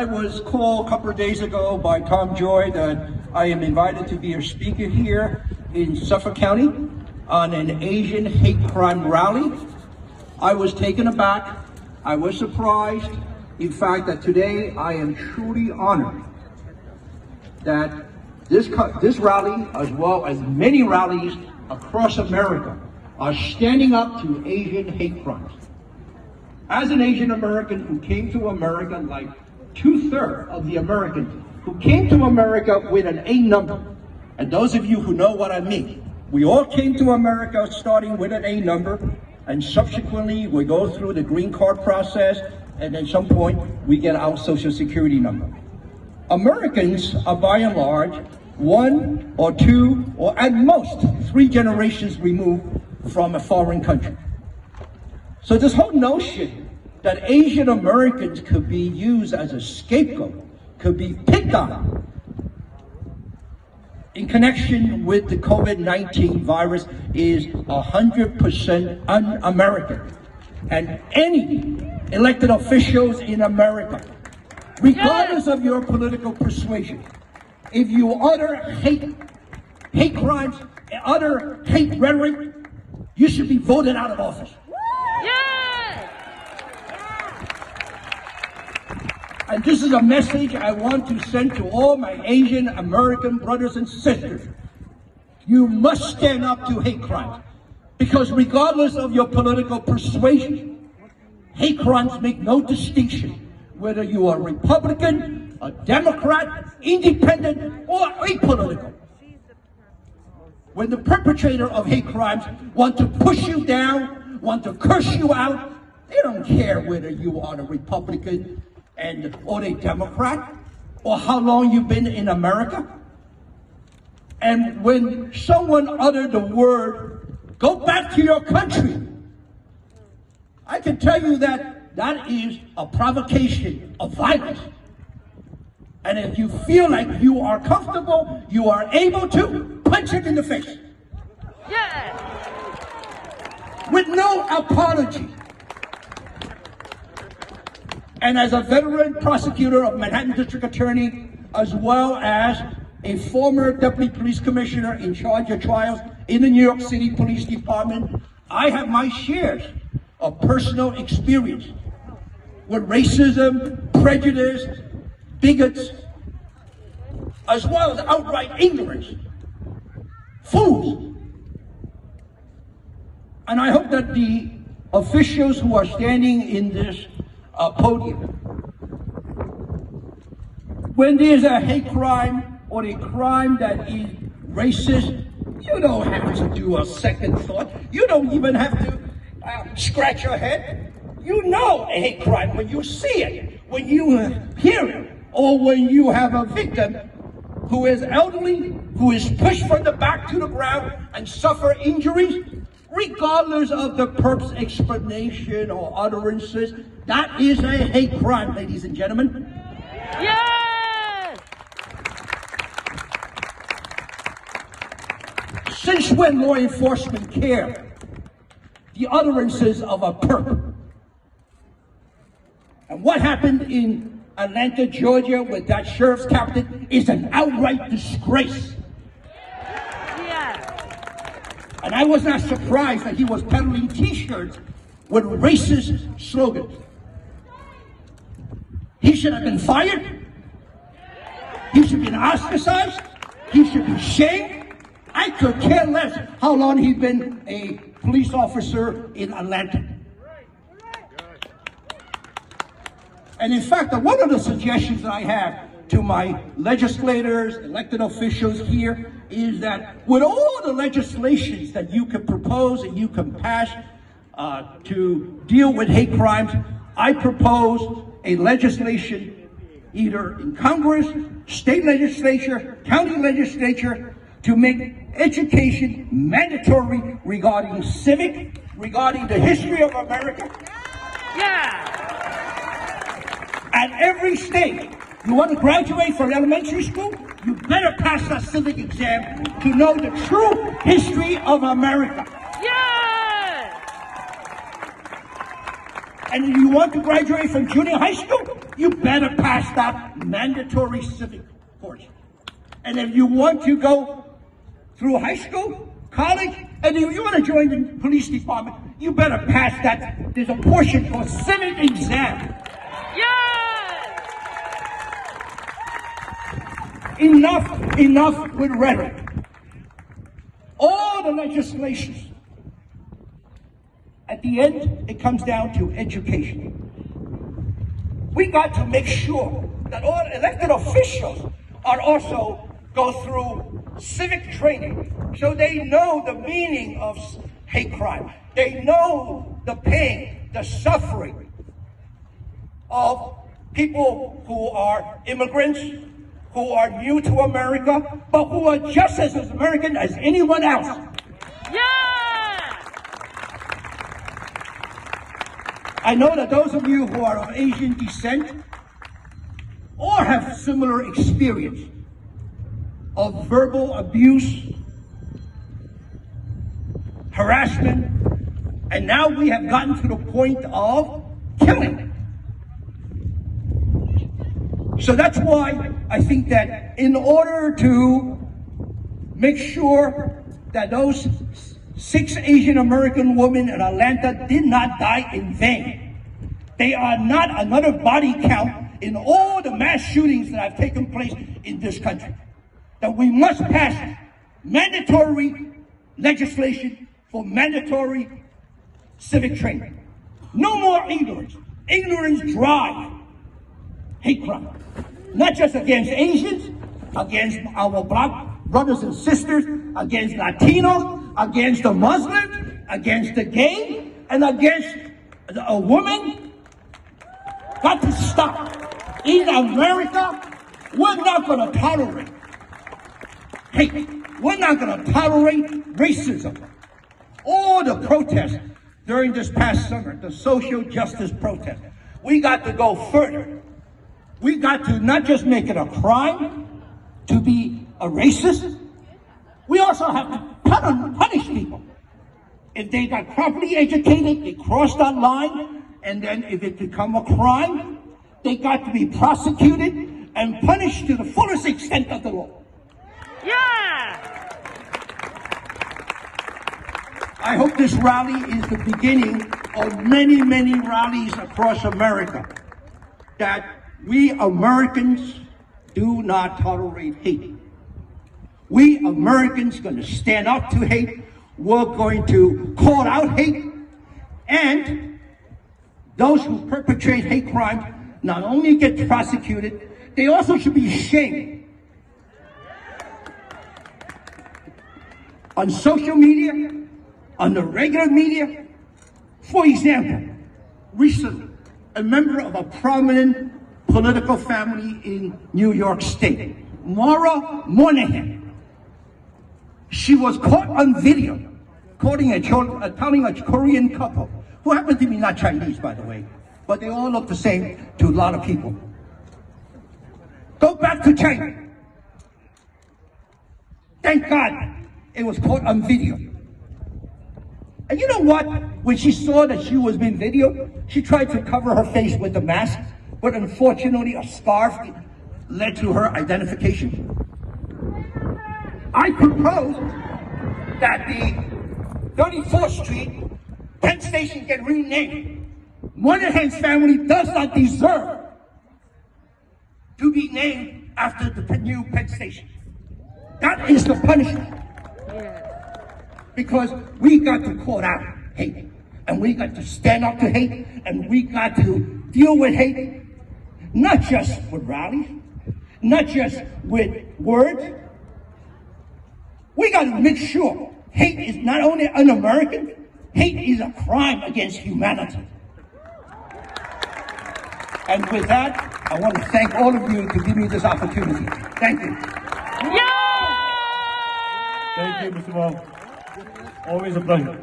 I was called a couple of days ago by Tom Joy that I am invited to be a speaker here in Suffolk County on an Asian hate crime rally. I was taken aback. I was surprised. In fact, that today I am truly honored that this rally, as well as many rallies across America, are standing up to Asian hate crimes. As an Asian American who came to America, like 2/3 of the Americans who came to America with an A number, and those of you who know what I mean, we all came to America starting with an A number, and subsequently we go through the green card process, and at some point we get our social security number. Americans are by and large 1 or 2 or at most 3 generations removed from a foreign country. So this whole notion that Asian Americans could be used as a scapegoat, could be picked on in connection with the COVID-19 virus is 100% un-American. And any elected officials in America, regardless of your political persuasion, if you utter hate crimes, utter hate rhetoric, you should be voted out of office. And this is a message I want to send to all my Asian American brothers and sisters. You must stand up to hate crimes, because regardless of your political persuasion, hate crimes make no distinction whether you are Republican, a Democrat, independent, or apolitical. When the perpetrator of hate crimes want to push you down, want to curse you out, they don't care whether you are a Republican or a Democrat, or how long you've been in America. And when someone uttered the word, "Go back to your country," I can tell you that that is a provocation of violence. And if you feel like you are comfortable, you are able to punch it in the face. Yeah. With no apology. And as a veteran prosecutor of Manhattan District Attorney, as well as a former Deputy Police Commissioner in charge of trials in the New York City Police Department, I have my shares of personal experience with racism, prejudice, bigots, as well as outright ignorance, fools. And I hope that the officials who are standing in this podium, when there's a hate crime or a crime that is racist, you don't have to do a second thought. You don't even have to scratch your head. You know a hate crime when you see it, when you hear it, or when you have a victim who is elderly, who is pushed from the back to the ground and suffer injuries. Regardless of the perp's explanation or utterances, that is a hate crime, ladies and gentlemen. Yes! Since when law enforcement care the utterances of a perp? And what happened in Atlanta, Georgia with that sheriff's captain is an outright disgrace. And I was not surprised that he was peddling T-shirts with racist slogans. He should have been fired. He should have been ostracized. He should be shamed. I could care less how long he's been a police officer in Atlanta. And in fact, one of the suggestions that I have to my legislators, elected officials here, is that with all the legislations that you can propose and you can pass to deal with hate crimes, I propose a legislation either in Congress, state legislature, county legislature, to make education mandatory regarding civic, regarding the history of America. Yeah. At every state. You want to graduate from elementary school? You better pass that civic exam to know the true history of America. Yeah! And if you want to graduate from junior high school, you better pass that mandatory civic course. And if you want to go through high school, college, and if you want to join the police department, you better pass that. There's a portion called civic exam. Enough with rhetoric. All the legislations, at the end, it comes down to education. We got to make sure that all elected officials are also go through civic training so they know the meaning of hate crime. They know the pain, the suffering of people who are immigrants, who are new to America, but who are just as American as anyone else. I know that those of you who are of Asian descent or have similar experience of verbal abuse, harassment, and now we have gotten to the point of killing. So that's why I think that in order to make sure that those 6 Asian American women in Atlanta did not die in vain, they are not another body count in all the mass shootings that have taken place in this country. That we must pass mandatory legislation for mandatory civic training. No more ignorance. Ignorance drives hate crime. Not just against Asians, against our black brothers and sisters, against Latinos, against the Muslims, against the gay, and against a woman. Got to stop. In America, we're not going to tolerate hate. We're not going to tolerate racism. All the protests during this past summer, the social justice protests, we got to go further. We got to not just make it a crime to be a racist, we also have to punish people. If they got properly educated, they crossed that line, and then if it become a crime, they got to be prosecuted and punished to the fullest extent of the law. I hope this rally is the beginning of many, many rallies across America. That we Americans do not tolerate hate. We Americans are going to stand up to hate. We're going to call out hate. And those who perpetrate hate crimes not only get prosecuted, they also should be shamed. On social media, on the regular media. For example, recently, a member of a prominent political family in New York State, Maura Moynihan, she was caught on video telling a Korean couple, who happen to be not Chinese, by the way, but they all look the same to a lot of people. Go back to China. Thank God it was caught on video. And you know what? When she saw that she was being videoed, she tried to cover her face with the mask, but unfortunately a scarf led to her identification. I propose that the 34th Street Penn Station get renamed. Moynihan's family does not deserve to be named after the new Penn Station. That is the punishment. Because we got to call out hate, and we got to stand up to hate, and we got to deal with hate, not just with rallies, not just with words. We got to make sure hate is not only un-American, hate is a crime against humanity. And with that, I want to thank all of you to give me this opportunity. Thank you. Thank you, Mr. Wong. Always a pleasure.